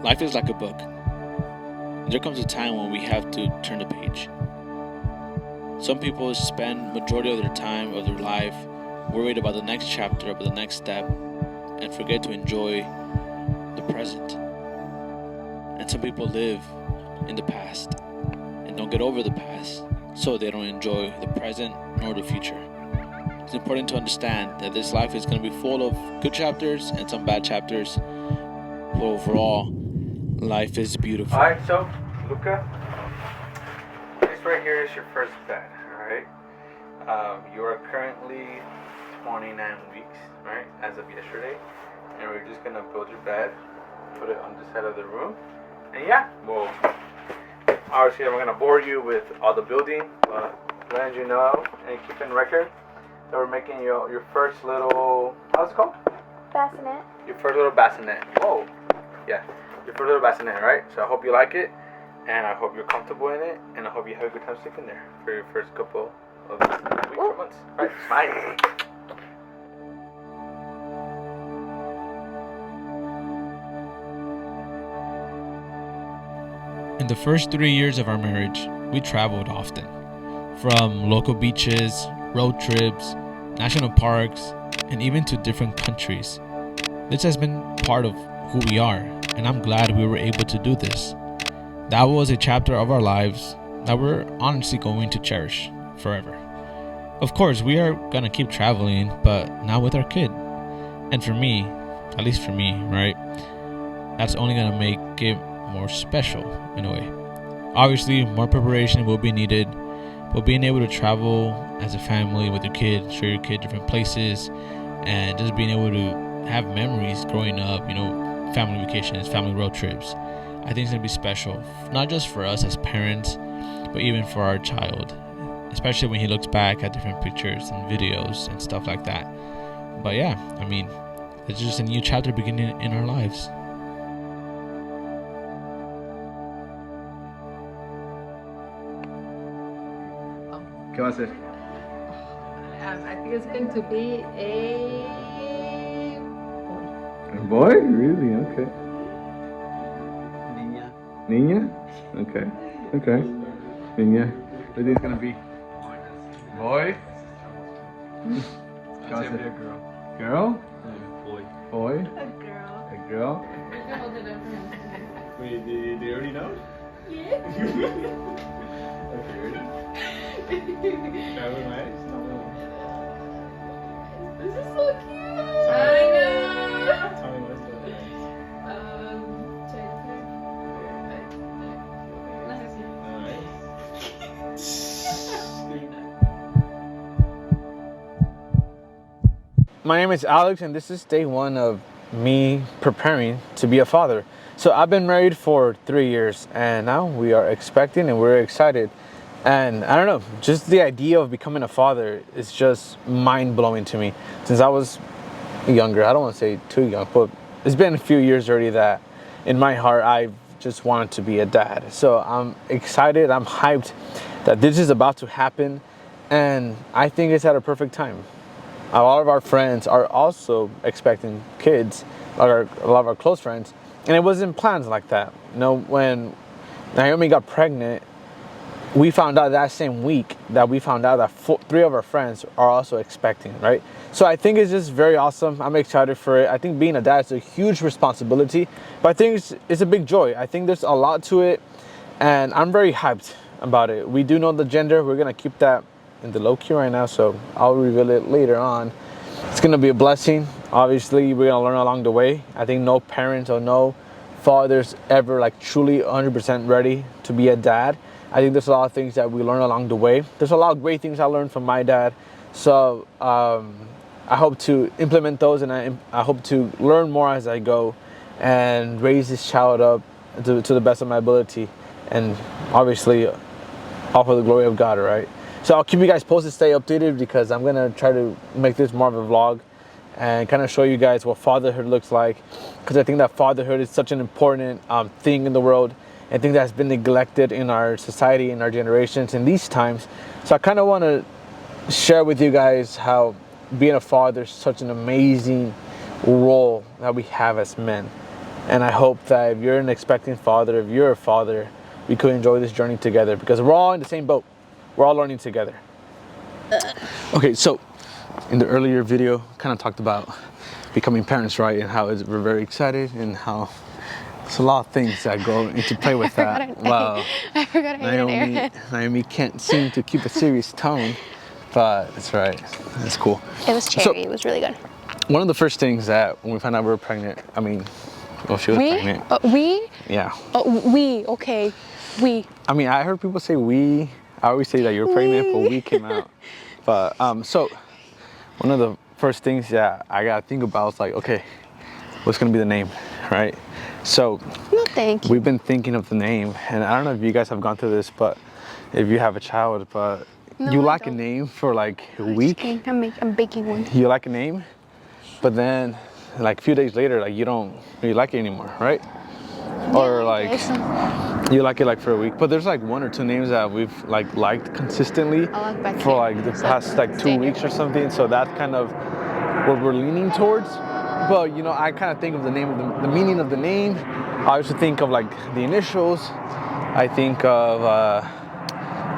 Life is like a book. There comes a time when we have to turn the page. Some people spend majority of their time of their life worried about the next chapter, about the next step, and forget to enjoy the present. And some people live in the past and don't get over the past, so they don't enjoy the present nor the future. It's important to understand that this life is going to be full of good chapters and some bad chapters, but overall, life is beautiful. Alright, so, Luca, this right here is your first bed, alright? You are currently 29 weeks, right, as of yesterday. And we're just gonna build your bed, put it on this side of the room. And yeah, well, obviously I'm gonna bore you with all the building, but letting you know and keep in record that we're making your first little, how's it called? Bassinet. Your first little bassinet. Whoa. Yeah, your first little bassinet, right? So I hope you like it, and I hope you're comfortable in it, and I hope you have a good time sleeping there for your first couple of weeks or months. Right, smile. In the first 3 years of our marriage, we traveled often. From local beaches, road trips, national parks, and even to different countries. This has been part of who we are, and I'm glad we were able to do this. That was a chapter of our lives that we're honestly going to cherish forever. Of course, we are gonna keep traveling, but now with our kid. And for me, at least for me, right? That's only gonna make it more special in a way. Obviously, more preparation will be needed, but being able to travel as a family with your kid, show your kid different places, and just being able to have memories growing up, family vacations, family road trips, I think it's gonna be special, not just for us as parents, but even for our child, especially when he looks back at different pictures and videos and stuff like that. But yeah, it's just a new chapter beginning in our lives. ¿Qué va a ser? I think it's going to be a boy? Really? Okay. Niña. Niña? Okay. Okay. Niña. What do you think it's gonna be? Boy? It's gonna be a girl. Girl? Boy. Boy? A girl. A girl? Wait, do you already know? Yeah. Okay, ready? Travel nice? This is so cute. I know. Tell me what's the My name is Alex, and this is day one of me preparing to be a father. So I've been married for 3 years, and now we are expecting and we're excited. And I don't know, just the idea of becoming a father is just mind-blowing to me. Since I was younger, I don't want to say too young, but it's been a few years already that in my heart I've just wanted to be a dad. So I'm excited, I'm hyped that this is about to happen, and I think it's at a perfect time. A lot of our friends are also expecting kids, a lot of our close friends, and it wasn't planned like that. When Naomi got pregnant, we found out that same week that we found out that 3 of our friends are also expecting, right? So I think it's just very awesome. I'm excited for it. I think being a dad is a huge responsibility, but I think it's a big joy. I think there's a lot to it, and I'm very hyped about it. We do know the gender. We're gonna keep that in the low key right now, so I'll reveal it later on. It's gonna be a blessing. Obviously, we're gonna learn along the way. I think no parents or no fathers ever truly 100% ready to be a dad. I think there's a lot of things that we learn along the way. There's a lot of great things I learned from my dad. So I hope to implement those, and I hope to learn more as I go and raise this child up to the best of my ability. And obviously, all for the glory of God, right? So I'll keep you guys posted, stay updated, because I'm gonna try to make this more of a vlog and kind of show you guys what fatherhood looks like, because I think that fatherhood is such an important thing in the world. I think that's been neglected in our society, in our generations, in these times. So I kind of want to share with you guys how being a father is such an amazing role that we have as men. And I hope that if you're an expecting father, if you're a father, we could enjoy this journey together because we're all in the same boat. We're all learning together. Okay, so in the earlier video, kind of talked about becoming parents, right? And how we're very excited and how there's a lot of things that go into play with that. Wow. I forgot I ate an airhead. Naomi can't seem to keep a serious tone, but it's right. It's cool. It was cherry. It was really good. One of the first things that when we found out we were pregnant, I mean, well, she was pregnant. We? Yeah. We, okay. We. I mean, I heard people say we. I always say that you're pregnant, but we came out. But so one of the first things that I gotta think about is like, okay, what's gonna be the name, right? So No, thank you. we've been thinking of the name, and I don't know if you guys have gone through this, but if you have a child, but No, you I like a don't. name for like a week, I'm baking one. you like a name, but then like a few days later, like you don't really like it anymore, right? Or like you like it like for a week, but there's like one or two names that we've like liked consistently I like Becky. for like the past like 2 weeks or something. So that's kind of what we're leaning towards. But you know, I kind of think of the name of the meaning of the name. I also think of like the initials. I think of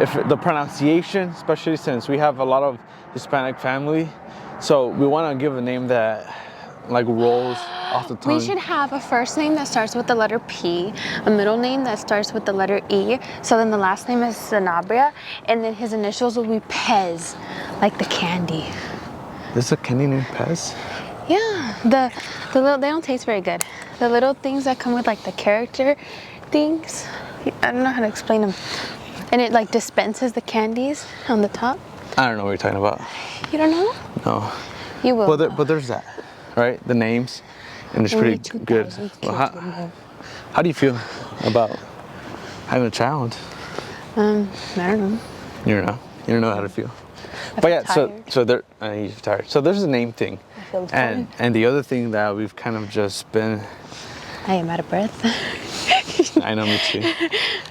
if the pronunciation, especially since we have a lot of Hispanic family. So we want to give a name that like rolls off the tongue. We should have a first name that starts with the letter P, a middle name that starts with the letter E, so then the last name is Sanabria, and then his initials will be Pez, like the candy. There's a candy named Pez? Yeah, the little, they don't taste very good. The little things that come with like the character things, I don't know how to explain them. And it like dispenses the candies on the top. I don't know what you're talking about. You don't know? No. You will. But there's that, right? The names, and it's Only pretty good. 2,000 Well, kids will know. how do you feel about having a child? I don't know. You don't know how to feel. I But feel yeah, tired. so there, you're tired. So there's a name thing, I feel tired. and the other thing that we've kind of just been. I am out of breath. I know, me too.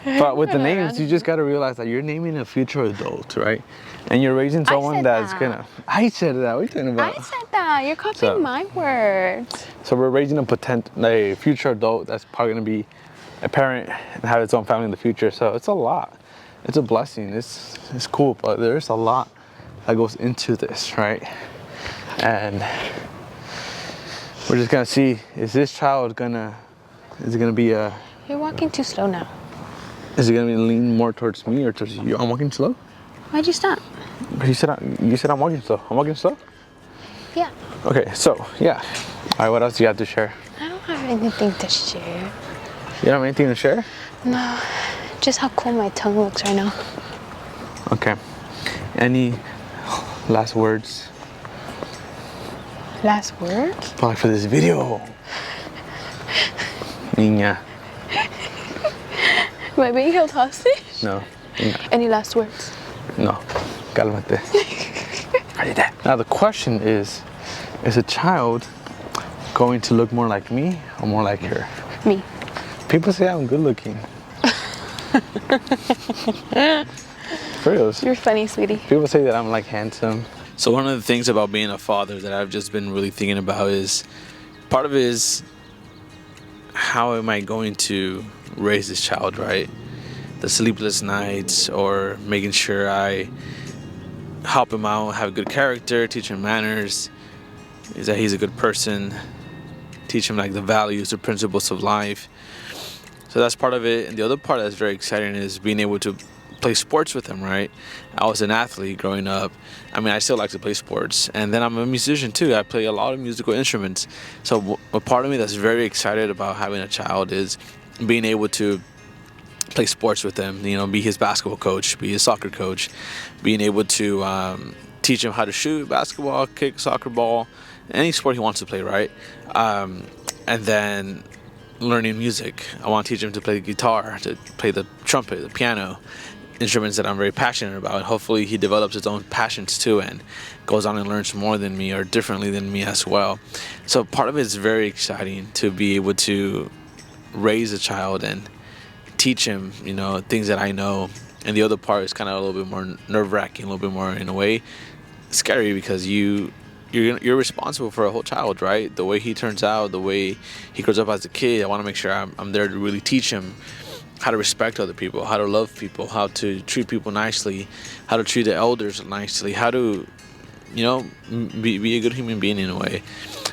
But with the names, you just gotta realize that you're naming a future adult, right? And you're raising someone said that's that. gonna. I said that. What are you talking about? I said that. You're copying So- my words. So we're raising a future adult that's probably gonna be a parent and have its own family in the future. So it's a lot. It's a blessing. It's cool, but there's a lot that goes into this, right? And we're just gonna see, is this child is it gonna be You're walking too slow now. is it gonna be lean more towards me or towards you? I'm walking slow? Why'd you stop? But you said I'm walking slow. I'm walking slow? Yeah. Okay, so yeah. All right, what else do you have to share? I don't have anything to share. You don't have anything to share? No. Just how cool my tongue looks right now. Okay. Any last words? Last words? Probably for this video. Niña. Am I being held hostage? No. Any last words? No. Cálmate. Now the question is a child going to look more like me or more like her? Me. People say I'm good looking. For reals. You're funny, sweetie. People say that I'm like handsome. So one of the things about being a father that I've just been really thinking about is part of it is how am I going to raise this child, right? The sleepless nights or making sure I help him out, have a good character, teach him manners, is that he's a good person, teach him like the values, the principles of life. So that's part of it. And the other part that's very exciting is being able to play sports with him, right? I was an athlete growing up. I mean, I still like to play sports. And then I'm a musician too. I play a lot of musical instruments. So a part of me that's very excited about having a child is being able to play sports with him, you know, be his basketball coach, be his soccer coach, being able to teach him how to shoot basketball, kick soccer ball, any sport he wants to play, right? And then learning music. I want to teach him to play the guitar, to play the trumpet, the piano, instruments that I'm very passionate about. And hopefully he develops his own passions too and goes on and learns more than me or differently than me as well. So part of it is very exciting to be able to raise a child and teach him, you know, things that I know. And the other part is kind of a little bit more nerve-wracking, a little bit more in a way scary, because you you're responsible for a whole child, right? The way he turns out, the way he grows up as a kid, I want to make sure I'm there to really teach him how to respect other people, how to love people, how to treat people nicely, how to treat the elders nicely, how to, be a good human being in a way.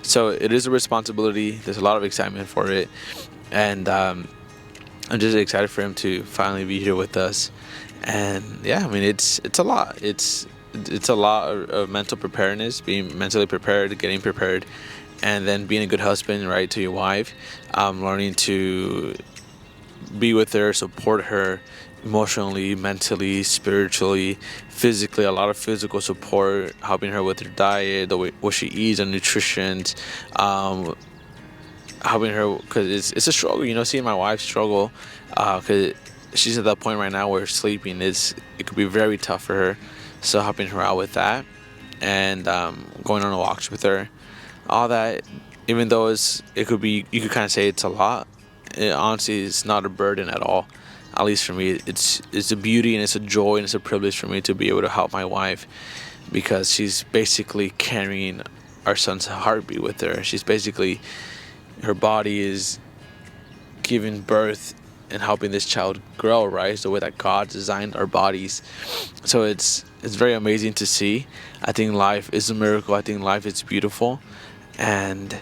So it is a responsibility. There's a lot of excitement for it, and I'm just excited for him to finally be here with us. And yeah, I mean, it's a lot. It's a lot of mental preparedness, being mentally prepared, getting prepared, and then being a good husband, right, to your wife. Learning to be with her, support her emotionally, mentally, spiritually, physically, a lot of physical support, helping her with her diet, the way what she eats and nutrition, helping her, because it's a struggle, seeing my wife struggle, because she's at that point right now where sleeping it could be very tough for her. So helping her out with that, and going on walks with her, all that, even though you could kind of say it's a lot, it honestly is not a burden at all. At least for me, it's a beauty and it's a joy and it's a privilege for me to be able to help my wife, because she's basically carrying our son's heartbeat with her. She's basically, her body is giving birth and helping this child grow, right? It's the way that God designed our bodies. So it's very amazing to see. I think life is a miracle. I think life is beautiful. And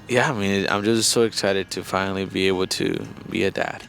yeah, I mean, I'm just so excited to finally be able to be a dad.